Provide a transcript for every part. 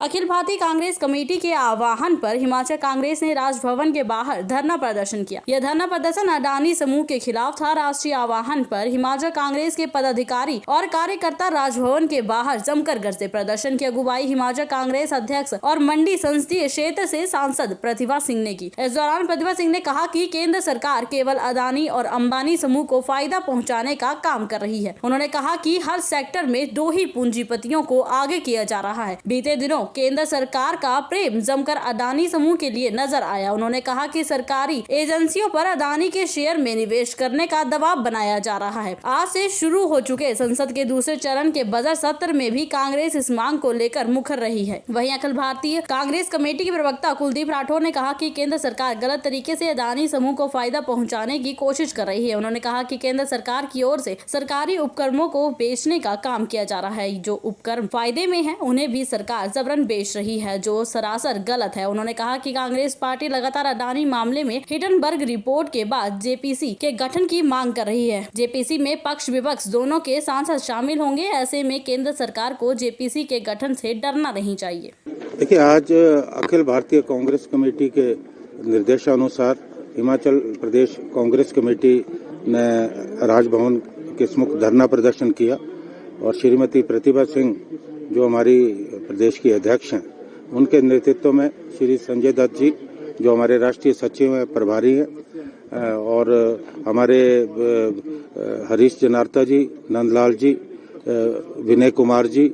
Akhil Bharatiya Congress committee के आह्वान पर हिमाचल कांग्रेस ने राजभवन के बाहर धरना प्रदर्शन किया। यह धरना प्रदर्शन अडानी समूह के खिलाफ था। राष्ट्रीय आह्वान पर हिमाचल कांग्रेस के पदाधिकारी और कार्यकर्ता राजभवन के बाहर जमकर गरजे। प्रदर्शन की अगुवाई हिमाचल कांग्रेस अध्यक्ष और मंडी संसदीय क्षेत्र से सांसद प्रतिभा सिंह ने की। इस दौरान प्रतिभा सिंह ने कहा कि केंद्र सरकार केवल अडानी और अंबानी समूह को फायदा पहुँचाने का काम कर रही है। उन्होंने कहा कि हर सेक्टर में दो ही पूंजीपतियों को आगे किया जा रहा है। बीते दिनों केंद्र सरकार का प्रेम जमकर अडानी समूह के लिए नजर आया। उन्होंने कहा कि सरकारी एजेंसियों पर अडानी के शेयर में निवेश करने का दबाव बनाया जा रहा है। आज से शुरू हो चुके संसद के दूसरे चरण के बजट सत्र में भी कांग्रेस इस मांग को लेकर मुखर रही है। वहीं अखिल भारतीय कांग्रेस कमेटी के प्रवक्ता कुलदीप राठौर ने कहा कि केंद्र सरकार गलत तरीके से अडानी समूह को फायदा पहुँचाने की कोशिश कर रही है। उन्होंने कहा कि केंद्र सरकार की ओर से सरकारी उपक्रमों को बेचने का काम किया जा रहा है। जो उपक्रम फायदे में है उन्हें भी सरकार जबरन बेच रही है, जो सरासर गलत है। उन्होंने कहा कि कांग्रेस पार्टी लगातार अडानी मामले में हिडनबर्ग रिपोर्ट के बाद जेपीसी के गठन की मांग कर रही है। जेपीसी में पक्ष विपक्ष दोनों के सांसद शामिल होंगे। ऐसे में केंद्र सरकार को जेपीसी के गठन से डरना नहीं चाहिए। देखिए, आज अखिल भारतीय कांग्रेस कमेटी के निर्देशानुसार हिमाचल प्रदेश कांग्रेस कमेटी ने राजभवन के सम्मुख धरना प्रदर्शन किया और श्रीमती प्रतिभा सिंह जो हमारी प्रदेश की अध्यक्ष हैं, उनके नेतृत्व में श्री संजय दत्त जी जो हमारे राष्ट्रीय सचिव हैं, प्रभारी हैं, और हमारे हरीश जनार्ता जी, नंदलाल जी, विनय कुमार जी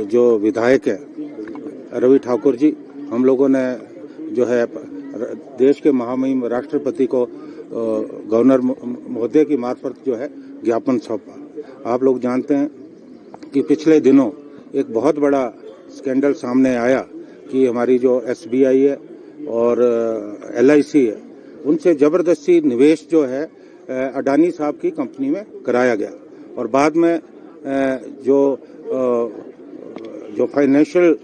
जो विधायक हैं, रवि ठाकुर जी, हम लोगों ने जो है देश के महामहिम राष्ट्रपति को गवर्नर महोदय की मार्फत जो है ज्ञापन सौंपा। आप लोग जानते हैं कि पिछले दिनों एक बहुत बड़ा स्कैंडल सामने आया कि हमारी जो एसबीआई है और एलआईसी है, उनसे जबरदस्ती निवेश जो है अडानी साहब की कंपनी में कराया गया और बाद में जो फाइनेंशियल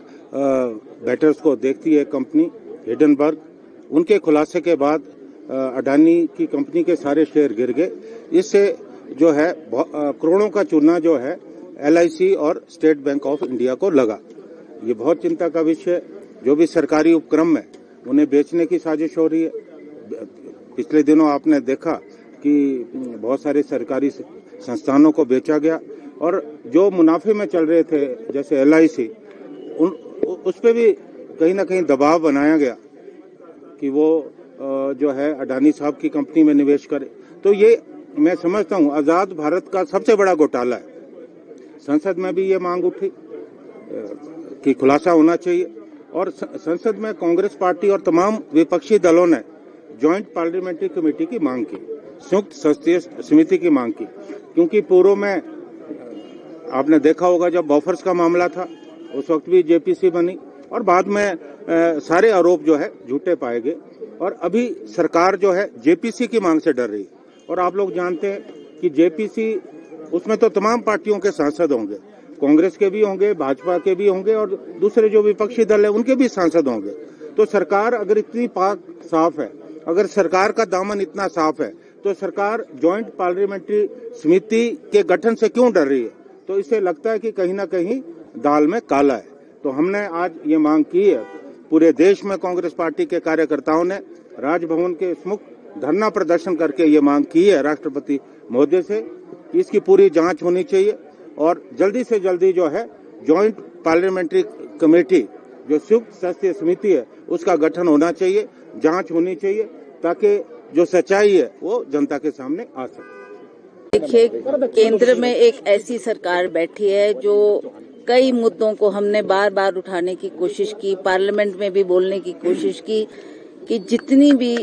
मैटर्स को देखती है कंपनी हिडनबर्ग, उनके खुलासे के बाद अडानी की कंपनी के सारे शेयर गिर गए। इससे जो है करोड़ों का चूना जो है एलआईसी और स्टेट बैंक ऑफ इंडिया को लगा। ये बहुत चिंता का विषय। जो भी सरकारी उपक्रम है उन्हें बेचने की साजिश हो रही है। पिछले दिनों आपने देखा कि बहुत सारे सरकारी संस्थानों को बेचा गया और जो मुनाफे में चल रहे थे जैसे एलआईसी, उस पे भी कहीं ना कहीं दबाव बनाया गया कि वो जो है अडानी साहब की कंपनी में निवेश करे। तो ये मैं समझता हूँ आजाद भारत का सबसे बड़ा घोटाला है। संसद में भी ये मांग उठी कि खुलासा होना चाहिए और संसद में कांग्रेस पार्टी और तमाम विपक्षी दलों ने जॉइंट पार्लियामेंट्री कमेटी की मांग की, संयुक्त संसदीय समिति की मांग की, क्योंकि पूर्व में आपने देखा होगा जब बॉफर्स का मामला था उस वक्त भी जेपीसी बनी और बाद में सारे आरोप जो है झूठे पाए गए और अभी सरकार जो है जेपीसी की मांग से डर रही है। और आप लोग जानते हैं कि जेपीसी उसमें तो तमाम पार्टियों के सांसद होंगे, कांग्रेस के भी होंगे, भाजपा के भी होंगे और दूसरे जो विपक्षी दल है उनके भी सांसद होंगे। तो सरकार अगर इतनी पाक साफ है, अगर सरकार का दामन इतना साफ है, तो सरकार जॉइंट पार्लियामेंट्री समिति के गठन से क्यों डर रही है? तो इससे लगता है कि कहीं ना कहीं दाल में काला है। तो हमने आज ये मांग की है, पूरे देश में कांग्रेस पार्टी के कार्यकर्ताओं ने राजभवन के सम्मुख धरना प्रदर्शन करके ये मांग की है राष्ट्रपति महोदय से। इसकी पूरी जांच होनी चाहिए और जल्दी से जल्दी जो है जॉइंट पार्लियामेंट्री कमेटी जो संयुक्त संसदीय समिति है उसका गठन होना चाहिए, जांच होनी चाहिए ताकि जो सच्चाई है वो जनता के सामने आ सके। देखिए, केंद्र में एक ऐसी सरकार बैठी है जो कई मुद्दों को हमने बार बार उठाने की कोशिश की, पार्लियामेंट में भी बोलने की कोशिश की कि जितनी भी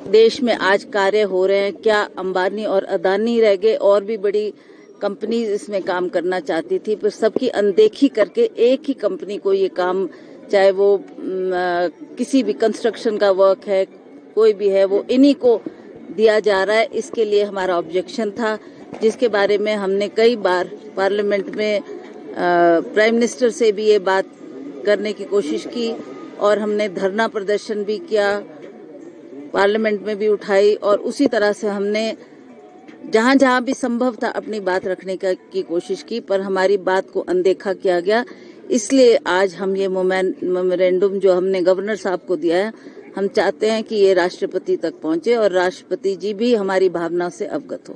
देश में आज कार्य हो रहे हैं, क्या अंबानी और अडानी रह गए, और भी बड़ी कंपनी इसमें काम करना चाहती थी, पर सबकी अनदेखी करके एक ही कंपनी को ये काम, चाहे वो किसी भी कंस्ट्रक्शन का वर्क है, कोई भी है, वो इन्हीं को दिया जा रहा है। इसके लिए हमारा ऑब्जेक्शन था, जिसके बारे में हमने कई बार पार्लियामेंट में प्राइम मिनिस्टर से भी ये बात करने की कोशिश की और हमने धरना प्रदर्शन भी किया, पार्लियामेंट में भी उठाई और उसी तरह से हमने जहां जहां भी संभव था अपनी बात रखने की कोशिश की, पर हमारी बात को अनदेखा किया गया। इसलिए आज हम ये मेमोरेंडम जो हमने गवर्नर साहब को दिया है, हम चाहते हैं कि ये राष्ट्रपति तक पहुंचे और राष्ट्रपति जी भी हमारी भावना से अवगत हो।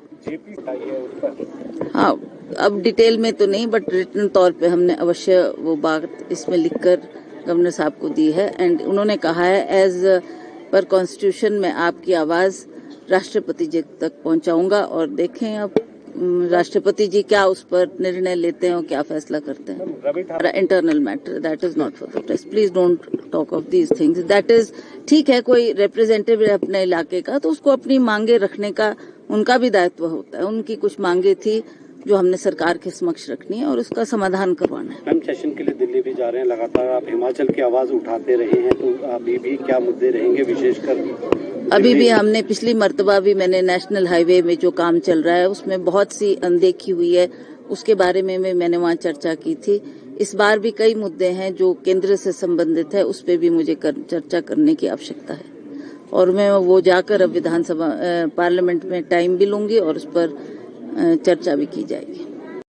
हाँ, अब डिटेल में तो नहीं, बट रिटन तौर पे हमने अवश्य वो बात इसमें लिखकर गवर्नर साहब को दी है। एंड उन्होंने कहा है एज पर कॉन्स्टिट्यूशन में आपकी आवाज राष्ट्रपति जी तक पहुंचाऊंगा और देखें अब राष्ट्रपति जी क्या उस पर निर्णय लेते हैं और क्या फैसला करते हैं। Internal matter, that is not for the press, please don't talk of these things. That is ठीक है, कोई रिप्रेजेंटेटिव है अपने इलाके का तो उसको अपनी मांगे रखने का उनका भी दायित्व होता है। उनकी कुछ मांगे थी जो हमने सरकार के समक्ष रखनी है और उसका समाधान करवाना है। मैम, सेशन के लिए दिल्ली भी जा रहे हैं, लगातार आप हिमाचल की आवाज उठाते रहे हैं, तो अभी भी क्या मुद्दे रहेंगे विशेषकर? अभी भी हमने पिछली मर्तबा भी मैंने नेशनल हाईवे में जो काम चल रहा है उसमें बहुत सी अनदेखी हुई है, उसके बारे में मैंने वहाँ चर्चा की थी। इस बार भी कई मुद्दे हैं जो केंद्र से संबंधित है, उस पर भी मुझे चर्चा करने की आवश्यकता है और मैं वो जाकर अब विधानसभा पार्लियामेंट में टाइम भी लूंगी और उस पर चर्चा भी की जाएगी।